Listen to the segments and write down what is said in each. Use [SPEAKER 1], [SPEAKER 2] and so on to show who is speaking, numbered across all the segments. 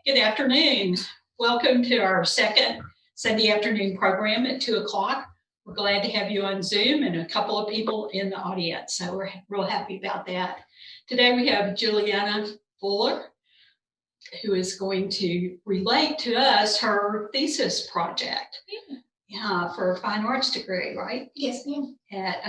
[SPEAKER 1] Good afternoon. Welcome to our second Sunday afternoon program at 2 o'clock. We're glad to have you on Zoom and a couple of people in the audience, so we're real happy about that. Today we have Juleanna Fuller, who is going to relate to us her thesis project for a fine arts degree, right?
[SPEAKER 2] Yes, ma'am.
[SPEAKER 1] At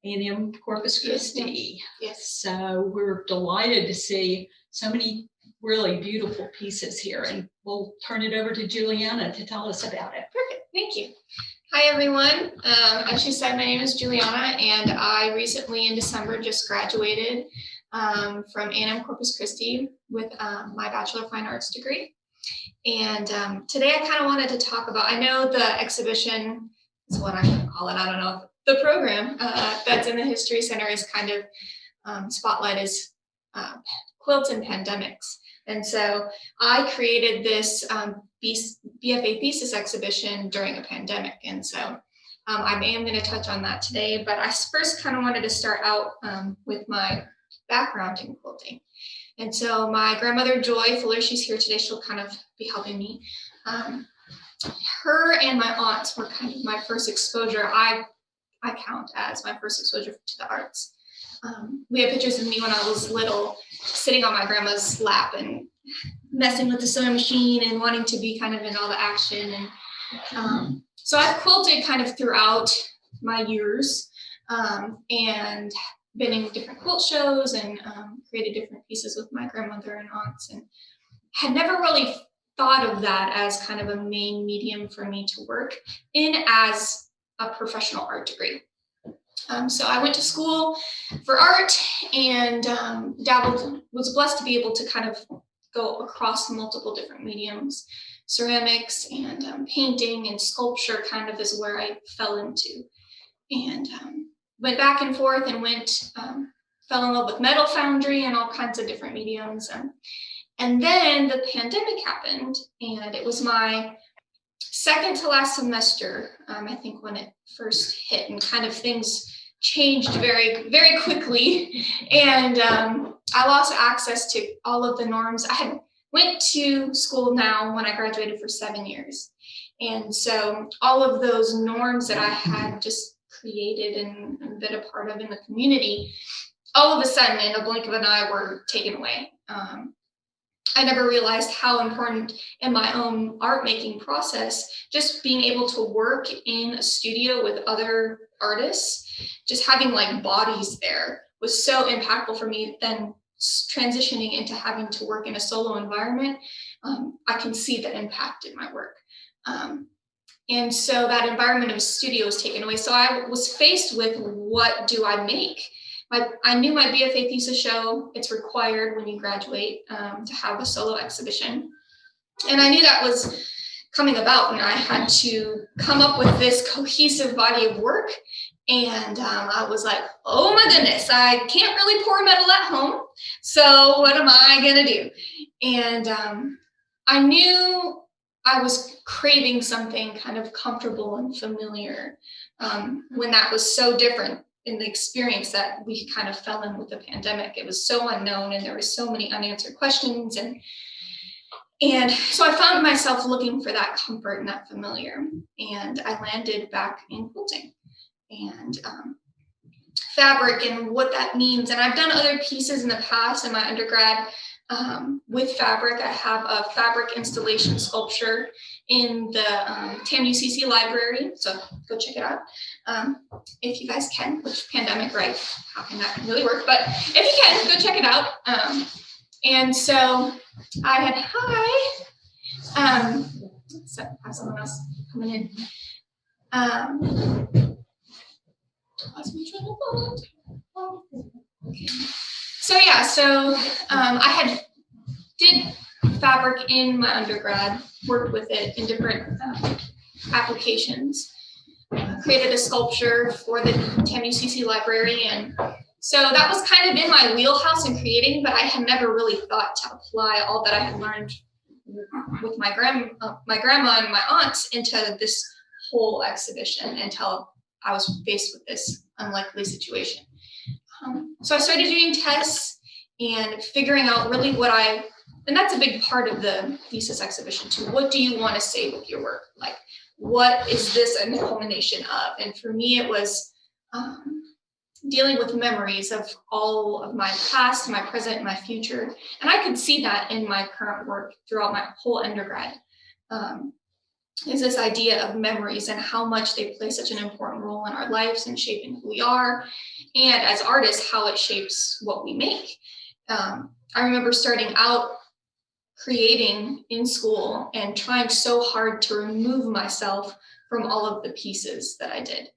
[SPEAKER 1] A&M Corpus Christi.
[SPEAKER 2] Yes.
[SPEAKER 1] So we're delighted to see so many really beautiful pieces here, and we'll turn it over to Juleanna to tell us about it.
[SPEAKER 2] Perfect. Thank you. Hi, everyone. As she said, my name is Juleanna, and I recently in December just graduated from A&M Corpus Christi with my Bachelor of Fine Arts degree. And today I kind of wanted to talk about, I know the exhibition is what I'm going to call it. I don't know. The program that's in the History Center is kind of spotlight is quilts and pandemics. And so I created this BFA thesis exhibition during a pandemic. And so I am going to touch on that today, but I first kind of wanted to start out with my background in quilting. And so my grandmother, Joy Fuller, she's here today. She'll kind of be helping me. Her and my aunts were kind of my first exposure. I count as my first exposure to the arts. We have pictures of me when I was little, sitting on my grandma's lap and messing with the sewing machine and wanting to be kind of in all the action. And so I've quilted kind of throughout my years and been in different quilt shows and created different pieces with my grandmother and aunts, and had never really thought of that as kind of a main medium for me to work in as a professional art degree. So I went to school for art and dabbled, was blessed to be able to kind of go across multiple different mediums. Ceramics and painting and sculpture kind of is where I fell into. And went back and forth and fell in love with metal foundry and all kinds of different mediums. And then the pandemic happened, and it was my second to last semester, I think, when it first hit, and kind of things changed very, very quickly. And I lost access to all of the norms. I had went to school now when I graduated for 7 years. And so all of those norms that I had just created and been a part of in the community, all of a sudden, in a blink of an eye, were taken away. I never realized how important in my own art making process, just being able to work in a studio with other artists, just having like bodies there was so impactful for me. Then transitioning into having to work in a solo environment, I can see the impact in my work. And so that environment of a studio was taken away. So I was faced with, what do I make? I knew my BFA thesis show, it's required when you graduate to have a solo exhibition. And I knew that was coming about, and I had to come up with this cohesive body of work. And I was like, oh my goodness, I can't really pour metal at home. So what am I gonna do? And I knew I was craving something kind of comfortable and familiar when that was so different in the experience that we kind of fell in with the pandemic. It was so unknown, and there were so many unanswered questions. And so I found myself looking for that comfort and that familiar. And I landed back in quilting and fabric and what that means. And I've done other pieces in the past in my undergrad with fabric. I have a fabric installation sculpture in the TAM-UCC library, so go check it out if you guys can. Which pandemic, right? How can that really work? But if you can, go check it out. And so I had so I have someone else coming in. Okay. So I did fabric in my undergrad, worked with it in different applications, created a sculpture for the TAM-UCC library. And so that was kind of in my wheelhouse in creating, but I had never really thought to apply all that I had learned with my grandma and my aunts into this whole exhibition until I was faced with this unlikely situation. So I started doing tests and figuring out really what I and that's a big part of the thesis exhibition too. What do you want to say with your work? Like, what is this a culmination of? And for me, it was dealing with memories of all of my past, my present, and my future. And I could see that in my current work throughout my whole undergrad. Is this idea of memories and how much they play such an important role in our lives and shaping who we are. And as artists, how it shapes what we make. I remember starting out creating in school and trying so hard to remove myself from all of the pieces that I did.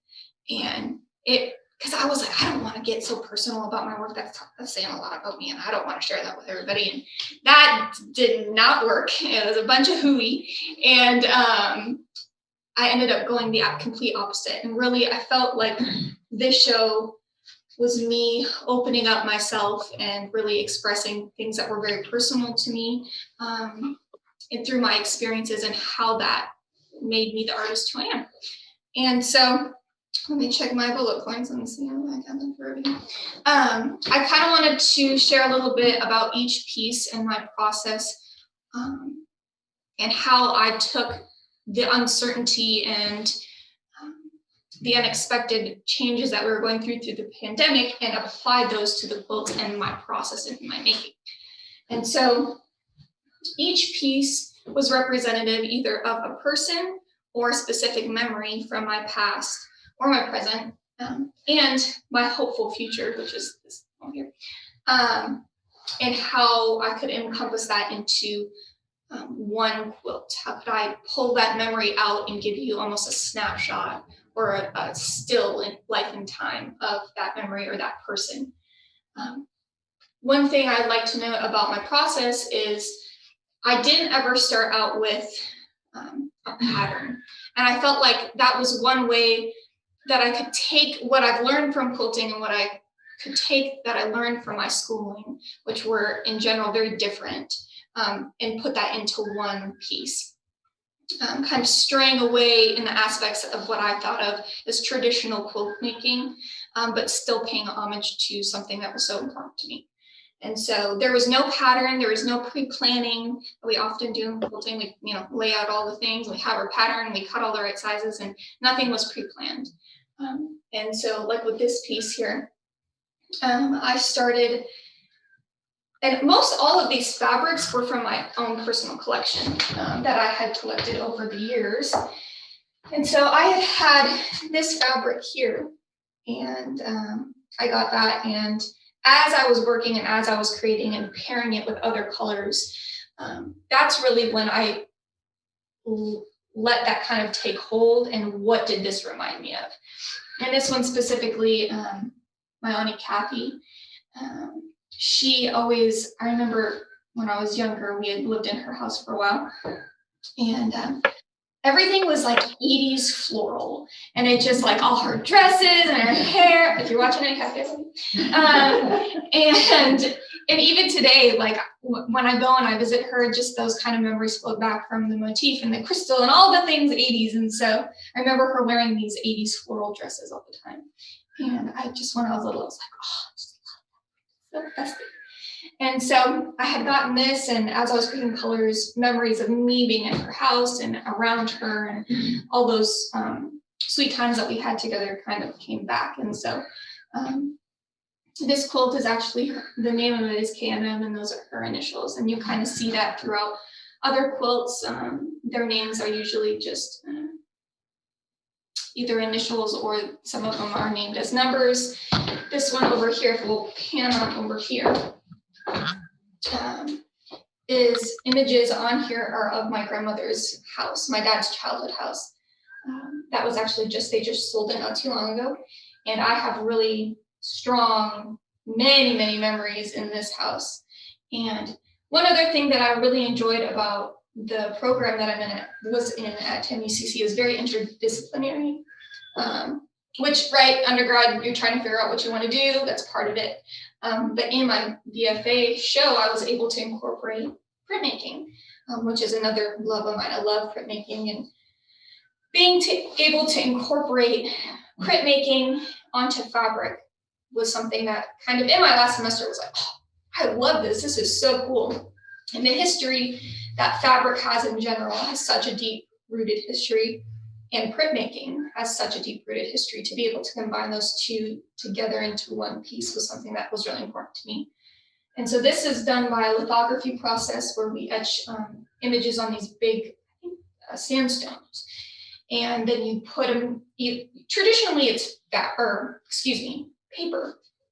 [SPEAKER 2] And because I was like, I don't want to get so personal about my work. That's saying a lot about me, and I don't want to share that with everybody. And that did not work. It was a bunch of hooey. And I ended up going the complete opposite. And really, I felt like this show was me opening up myself and really expressing things that were very personal to me, and through my experiences and how that made me the artist who I am. And so let me check my bullet points and see how I got them for everything. I kind of wanted to share a little bit about each piece and my process, and how I took the uncertainty and the unexpected changes that we were going through the pandemic and applied those to the quilts and my process and my making. And so each piece was representative either of a person or a specific memory from my past or my present, and my hopeful future, which is this one here, and how I could encompass that into one quilt. How could I pull that memory out and give you almost a snapshot or a still in life and time of that memory or that person. One thing I'd like to note about my process is I didn't ever start out with a pattern. And I felt like that was one way that I could take what I've learned from quilting and what I could take that I learned from my schooling, which were in general very different, and put that into one piece. Kind of straying away in the aspects of what I thought of as traditional quilt making, but still paying homage to something that was so important to me. And so there was no pattern, there was no pre-planning. We often do in quilting, we lay out all the things, we have our pattern, we cut all the right sizes, and nothing was pre-planned. And so like with this piece here, I started, and most all of these fabrics were from my own personal collection that I had collected over the years. And so I had this fabric here, and I got that. And as I was working and as I was creating and pairing it with other colors, that's really when I let that kind of take hold. And what did this remind me of? And this one specifically, my Auntie Kathy, she always, I remember when I was younger, we had lived in her house for a while, and everything was like 80s floral, and it just like all her dresses and her hair, if you're watching it, Kathy, and even today, like when I go and I visit her, just those kind of memories flow back from the motif and the crystal and all the things 80s. And so I remember her wearing these 80s floral dresses all the time. And I just, when I was little, I was like, oh, I just love that. So festive. And so I had gotten this, and as I was creating colors, memories of me being in her house and around her, and all those sweet times that we had together kind of came back. And so this quilt is actually, the name of it is KMM, and those are her initials. And you kind of see that throughout other quilts. Their names are usually just either initials, or some of them are named as numbers. This one over here, if we'll pan on over here, is images on here are of my grandmother's house, my dad's childhood house. That was actually they just sold it not too long ago. And I have really strong, many, many memories in this house. And one other thing that I really enjoyed about the program that was in at TMUCC is very interdisciplinary, which, right, undergrad, you're trying to figure out what you want to do. That's part of it. But in my BFA show, I was able to incorporate printmaking, which is another love of mine. I love printmaking, and being able to incorporate printmaking onto fabric was something that kind of in my last semester was like, oh, I love this. This is so cool. And the history that fabric has in general has such a deep-rooted history, and printmaking has such a deep-rooted history. To be able to combine those two together into one piece was something that was really important to me. And so this is done by a lithography process where we etch images on these big sandstones. And then you put them, traditionally it's paper,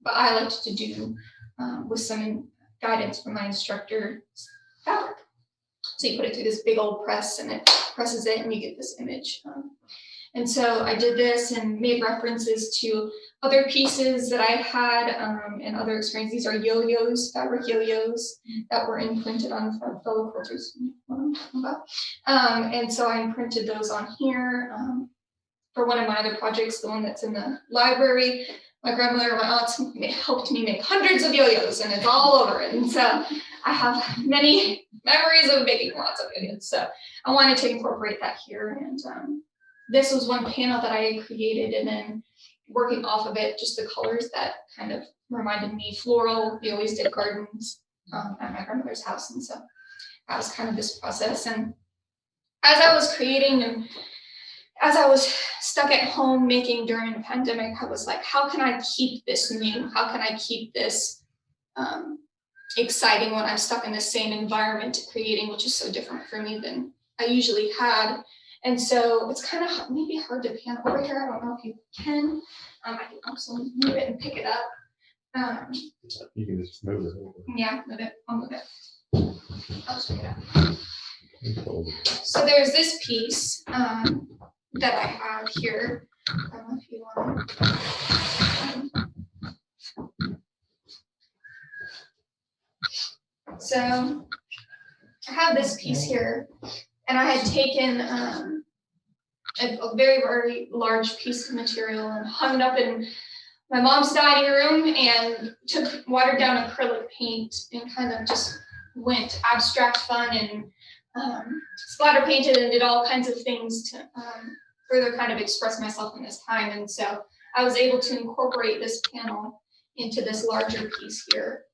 [SPEAKER 2] but I liked to do, with some guidance from my instructor, fabric. So you put it through this big old press and it presses it and you get this image. And so I did this and made references to other pieces that I had and other experiences. These are yo-yos, fabric yo-yos that were imprinted on fellow quilters. And so I imprinted those on here. For one of my other projects, the one that's in the library, my grandmother and my aunts helped me make hundreds of yo-yos, and it's all over it. And so I have many memories of making lots of yo-yos. So I wanted to incorporate that here. And this was one panel that I had created, and then working off of it, just the colors that kind of reminded me floral. We always did gardens at my grandmother's house. And so that was kind of this process. And as I was creating and as I was stuck at home making during the pandemic, I was like, how can I keep this new? How can I keep this exciting when I'm stuck in the same environment creating, which is so different for me than I usually had. And so it's kind of maybe hard to pan over here. I don't know if you can. I can also move it and pick it up.
[SPEAKER 3] You can just move it.
[SPEAKER 2] Yeah, move it. I'll move it. I'll just pick it up. So there's this piece that I have here. I don't know if you want. So I have this piece here, and I had taken a very, very large piece of material and hung it up in my mom's dining room and took watered down acrylic paint and kind of just went abstract fun and splatter painted and did all kinds of things to further kind of express myself in this time. And so I was able to incorporate this panel into this larger piece here.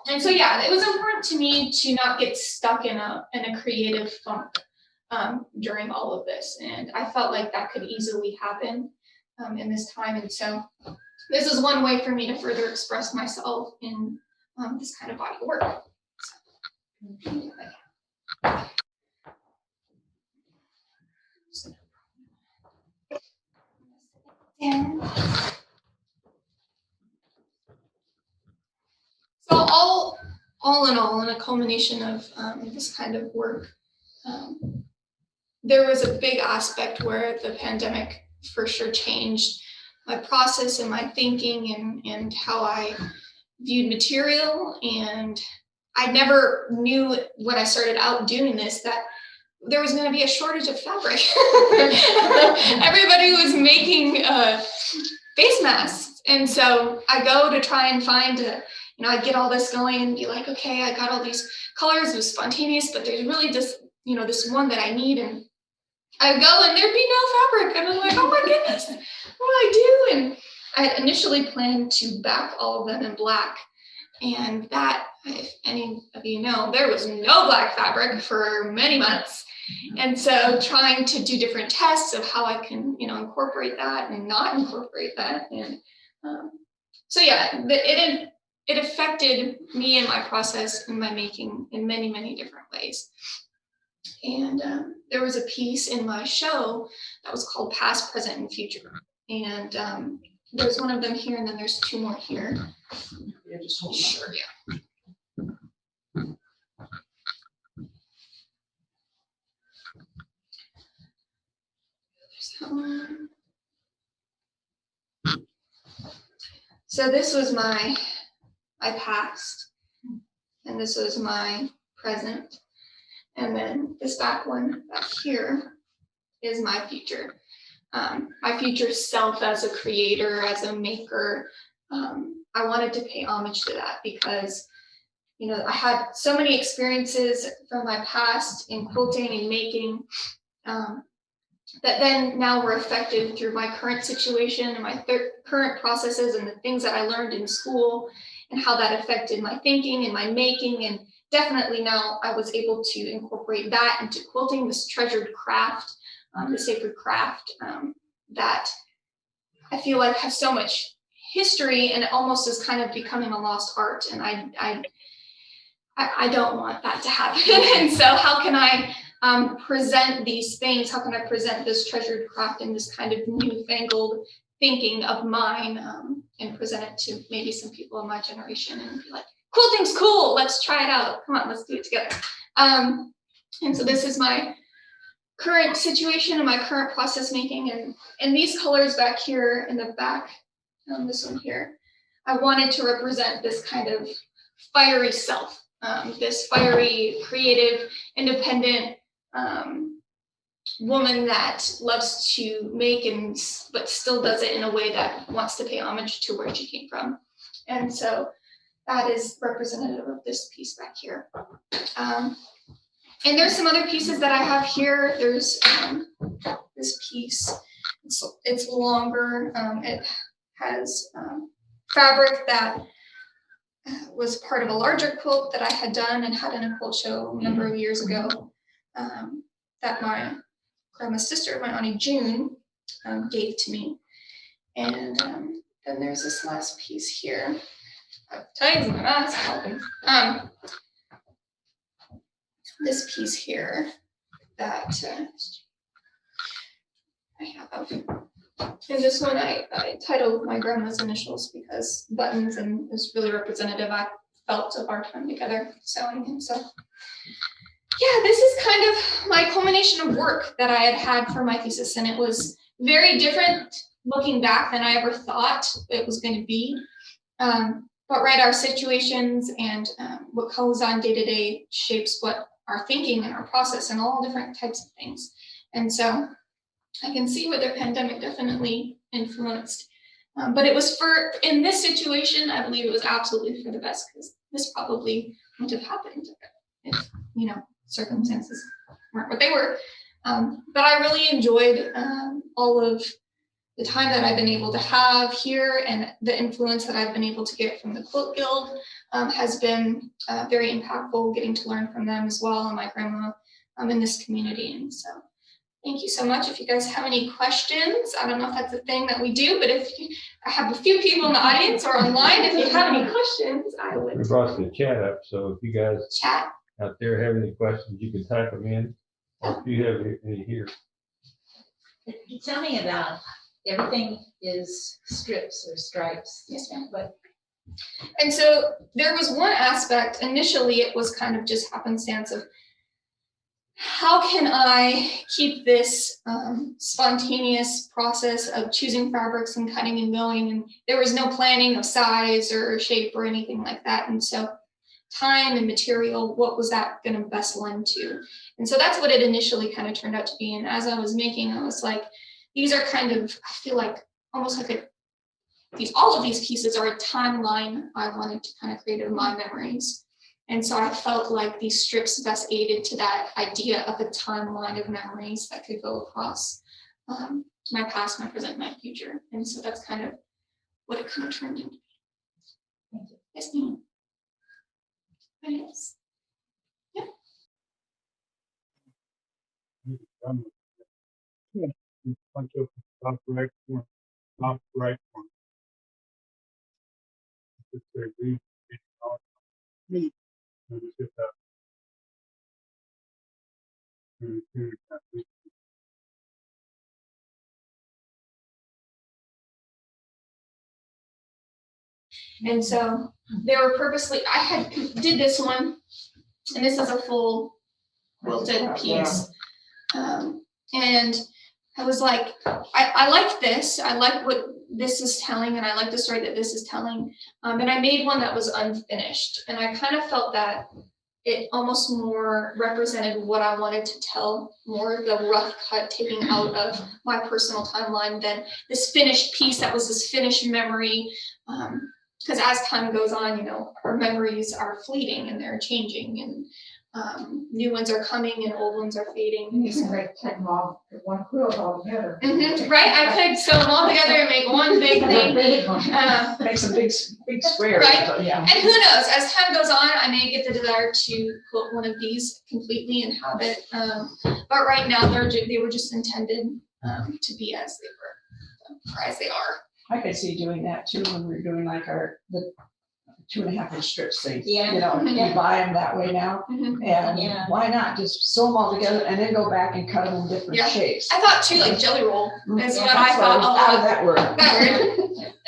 [SPEAKER 2] And so, yeah, it was important to me to not get stuck in a creative funk during all of this. And I felt like that could easily happen in this time. And so this is one way for me to further express myself in this kind of body of work. And so all in all, in a culmination of this kind of work, there was a big aspect where the pandemic for sure changed my process and my thinking and how I viewed material. And I never knew when I started out doing this that there was going to be a shortage of fabric. Everybody was making face masks. And so I go to try and find I get all this going and be like, okay, I got all these colors, it was spontaneous, but there's really just, this one that I need. And I go and there'd be no fabric. And I'm like, oh my goodness, what do I do? And I initially planned to back all of them in black. And that, if any of you know, there was no black fabric for many months. And so trying to do different tests of how I can, incorporate that and not incorporate that. And so, yeah, it affected me and my process and my making in many, many different ways. And there was a piece in my show that was called Past, Present, and Future. And there's one of them here, and then there's two more here.
[SPEAKER 1] Yeah, just hold on.
[SPEAKER 2] Sure, yeah. There's that one. So this was my past, and this was my present. And then this back one back here is my future. My future self as a creator, as a maker. I wanted to pay homage to that because, I had so many experiences from my past in quilting and making that then now were affected through my current situation and my current processes and the things that I learned in school and how that affected my thinking and my making and definitely now I was able to incorporate that into quilting, this treasured craft, the sacred craft that I feel like has so much history, and it almost is kind of becoming a lost art. And I don't want that to happen. And so how can I present these things? How can I present this treasured craft in this kind of newfangled thinking of mine, and present it to maybe some people in my generation and be like, quilting's cool, let's try it out. Come on, let's do it together. And so this is my current situation and my current process making. And these colors back here in the back, this one here, I wanted to represent this kind of fiery self, this fiery, creative, independent woman that loves to make but still does it in a way that wants to pay homage to where she came from. And so that is representative of this piece back here. And there's some other pieces that I have here. There's this piece. It's longer. It has fabric that was part of a larger quilt that I had done and had in a quilt show a number of years ago, that my grandma's sister, my Auntie June, gave to me. And then there's this last piece here. Tags in my mask. This piece here that I have. And this one I titled my grandma's initials because buttons, and it's really representative, I felt, of our time together sewing. And so, yeah, this is kind of my culmination of work that I had for my thesis. And it was very different looking back than I ever thought it was going to be. But right, our situations and what goes on day to day shapes what our thinking and our process and all different types of things. And so I can see where the pandemic definitely influenced. But it was in this situation, I believe it was absolutely for the best, because this probably wouldn't have happened if, circumstances weren't what they were. But I really enjoyed all of the time that I've been able to have here, and the influence that I've been able to get from the Quilt Guild has been very impactful, getting to learn from them as well, and my grandma in this community. And so thank you so much. If you guys have any questions, I don't know if that's a thing that we do, but I have a few people in the audience or online, if you have any questions, I would.
[SPEAKER 3] We brought the chat up, so if you guys
[SPEAKER 2] Chat.
[SPEAKER 3] out there have any questions, you can type them in. Or if you have any here.
[SPEAKER 4] Tell me about everything is strips or stripes.
[SPEAKER 2] Yes, ma'am. And so there was one aspect, initially it was kind of just happenstance of how can I keep this spontaneous process of choosing fabrics and cutting and going, and there was no planning of size or shape or anything like that. And so time and material, what was that going to best lend to? And so that's what it initially kind of turned out to be. And as I was making, I was like, these are kind of, I feel like almost like all of these pieces are a timeline I wanted to kind of create of my memories. And so I felt like these strips best aided to that idea of a timeline of memories that could go across my past, my present, my future. And so that's kind of what it kind of turned into.
[SPEAKER 4] Thank you.
[SPEAKER 2] Yes, ma'am. Yes. Yeah.
[SPEAKER 5] Punch up the top right corner, top right corner. Just say leave. Leave. And just hit that. And do that.
[SPEAKER 2] And so they were purposely, did this one, and this is a full quilted piece. And I was like, I liked this. I like what this is telling, and I like the story that this is telling. And I made one that was unfinished. And I kind of felt that it almost more represented what I wanted to tell, more the rough cut taking out of my personal timeline than this finished piece that was this finished memory. Because as time goes on, our memories are fleeting and they're changing, and new ones are coming and old ones are fading.
[SPEAKER 4] You can take them all, one quilt all together.
[SPEAKER 2] Right? I could sew them all together and make one big thing.
[SPEAKER 4] Make some big squares.
[SPEAKER 2] Right?
[SPEAKER 4] Yeah.
[SPEAKER 2] And who knows, as time goes on, I may get the desire to quilt one of these completely and have it. But right now they were just intended to be as they were, or as they are.
[SPEAKER 6] I could see doing that too when we're doing like the 2.5-inch strips thing.
[SPEAKER 4] Yeah.
[SPEAKER 6] You know,
[SPEAKER 2] Yeah.
[SPEAKER 6] you buy them that way now, and
[SPEAKER 4] Yeah.
[SPEAKER 6] why not just sew them all together and then go back and cut them in different
[SPEAKER 2] Yeah.
[SPEAKER 6] shapes?
[SPEAKER 2] I thought too, like jelly roll is
[SPEAKER 6] Yeah,
[SPEAKER 2] what I
[SPEAKER 6] that's
[SPEAKER 2] thought a
[SPEAKER 6] How does
[SPEAKER 2] lot.
[SPEAKER 6] that work?
[SPEAKER 2] That word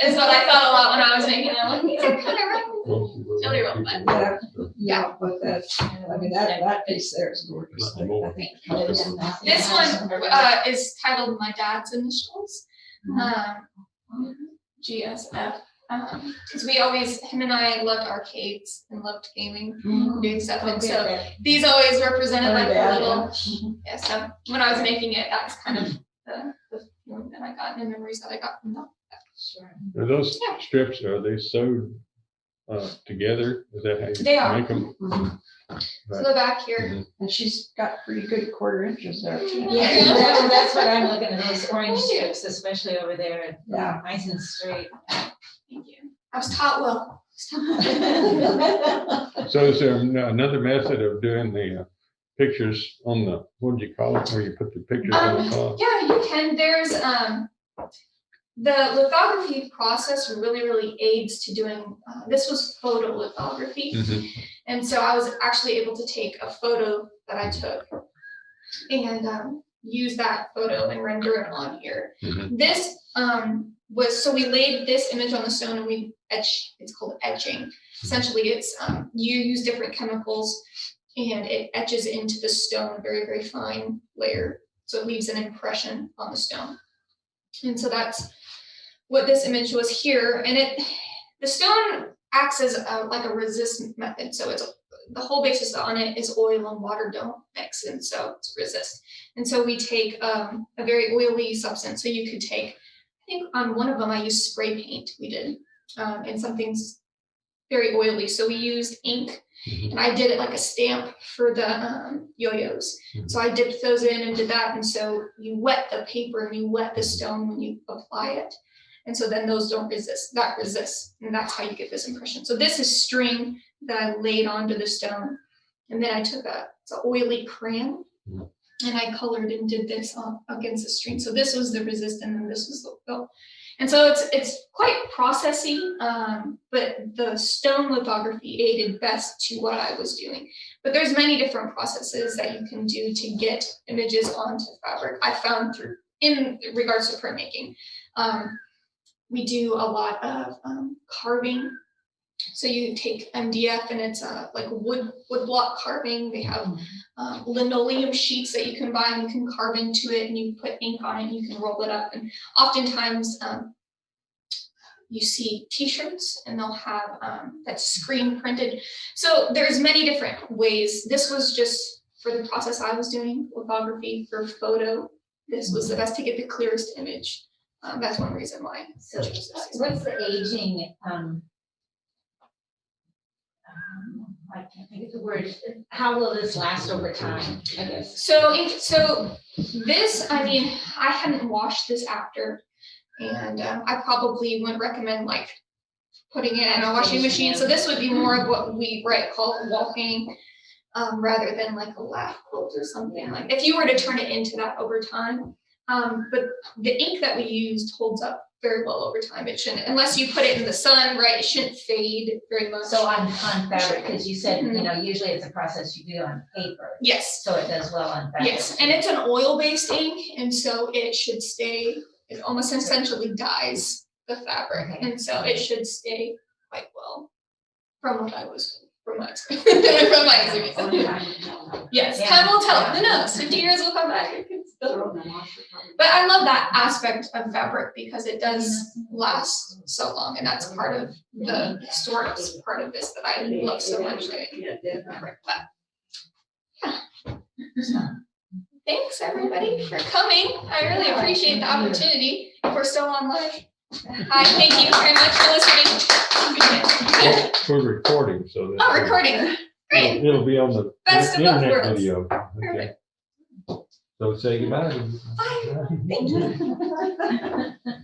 [SPEAKER 2] is what I thought a lot when I was making it. Like, these are kind of round. Jelly roll, but
[SPEAKER 6] Yeah, but that's, I mean, that piece there is gorgeous. I think the colors in that.
[SPEAKER 2] this one is titled My Dad's Initials, GSF. Because him and I loved arcades and loved gaming,
[SPEAKER 6] Mhm.
[SPEAKER 2] doing stuff, and
[SPEAKER 4] Okay,
[SPEAKER 2] so
[SPEAKER 4] that-
[SPEAKER 2] these always represented like
[SPEAKER 6] Yeah,
[SPEAKER 2] a little.
[SPEAKER 6] yeah.
[SPEAKER 2] Yeah, so when I was making it, that's kind of the feeling that I got and the memories that I got from that.
[SPEAKER 4] Sure.
[SPEAKER 3] Are those
[SPEAKER 2] Yeah.
[SPEAKER 3] strips, are they sewed together? Is that how you
[SPEAKER 2] They are.
[SPEAKER 3] make them?
[SPEAKER 6] Mhm.
[SPEAKER 2] So the back here,
[SPEAKER 3] Mhm.
[SPEAKER 6] And she's got pretty good 1/4 inches there too.
[SPEAKER 4] Yeah, that's what I'm looking at, those orange strips, especially over there,
[SPEAKER 6] Yeah.
[SPEAKER 4] nice and straight.
[SPEAKER 2] thank you. I was taught well.
[SPEAKER 3] So is there another method of doing the pictures on the, what do you call it, where you put the pictures on the top?
[SPEAKER 2] Yeah, you can. There's the lithography process really aids to doing. This was photo lithography,
[SPEAKER 3] Mhm.
[SPEAKER 2] and so I was actually able to take a photo that I took and use that photo and render it on here.
[SPEAKER 3] Mhm.
[SPEAKER 2] This so we laid this image on the stone and we etch. It's called etching. Essentially, it's you use different chemicals and it etches into the stone very fine layer, so it leaves an impression on the stone. And so that's what this image was here. And the stone acts as like a resist method. So the whole basis on it is oil and water don't mix, and so it's resist. And so we take a very oily substance. So you could take, I think on one of them I used spray paint. We did, and something's very oily. So we used ink,
[SPEAKER 3] Mhm.
[SPEAKER 2] and I did it like a stamp for the yo-yos. So I dipped those in and did that. And so you wet the paper and you wet the stone when you apply it. And so then those don't resist, that resists. And that's how you get this impression. So this is string that I laid onto the stone. And then I took it's an oily crayon and I colored and did this against the string. So this was the resist and then this was the fill. And so it's quite processy, but the stone lithography aided best to what I was doing. But there's many different processes that you can do to get images onto fabric. I found in regards to printmaking, we do a lot of carving. So you take MDF and it's like wood block carving. They have linoleum sheets that you can buy and you can carve into it and you put ink on it and you can roll it up. And oftentimes you see t-shirts and they'll have that screen printed. So there's many different ways. This was just for the process I was doing, lithography for photo. This was the best to get the clearest image. That's one reason why.
[SPEAKER 4] So what's the aging, I can't think of the word, how will this last over time, I guess?
[SPEAKER 2] So this, I mean, I hadn't washed this after, and I probably wouldn't recommend like putting it in a washing machine. So this would be more of what we call wall hanging, rather than like a lap quilt or something like. If you were to turn it into that over time, but the ink that we used holds up very well over time. It shouldn't, unless you put it in the sun, right? It shouldn't fade very much.
[SPEAKER 4] So on fabric, because you said, you know, usually it's a process you do on paper,
[SPEAKER 2] Yes.
[SPEAKER 4] so it does well on fabric.
[SPEAKER 2] Yes, and it's an oil-based ink, and so it should stay. It almost essentially dyes the fabric,
[SPEAKER 4] Okay.
[SPEAKER 2] and so it should stay quite well. From my experience. From my experience. Yes,
[SPEAKER 4] Yeah.
[SPEAKER 2] time will tell.
[SPEAKER 4] Yeah.
[SPEAKER 2] Who knows? 50 years will come back. It can still- But I love that aspect of fabric because it does last so long, and that's part of the historic part of this that I love so much doing. But, yeah. Thanks everybody for coming. I really appreciate the opportunity. If we're still on live. Hi, thank you very much for listening.
[SPEAKER 3] We're recording, so that.
[SPEAKER 2] Oh, recording. Great.
[SPEAKER 3] It'll be on the
[SPEAKER 2] Best of both
[SPEAKER 3] internet
[SPEAKER 2] worlds.
[SPEAKER 3] video. Okay. So say goodbye.
[SPEAKER 2] Bye. Thank you.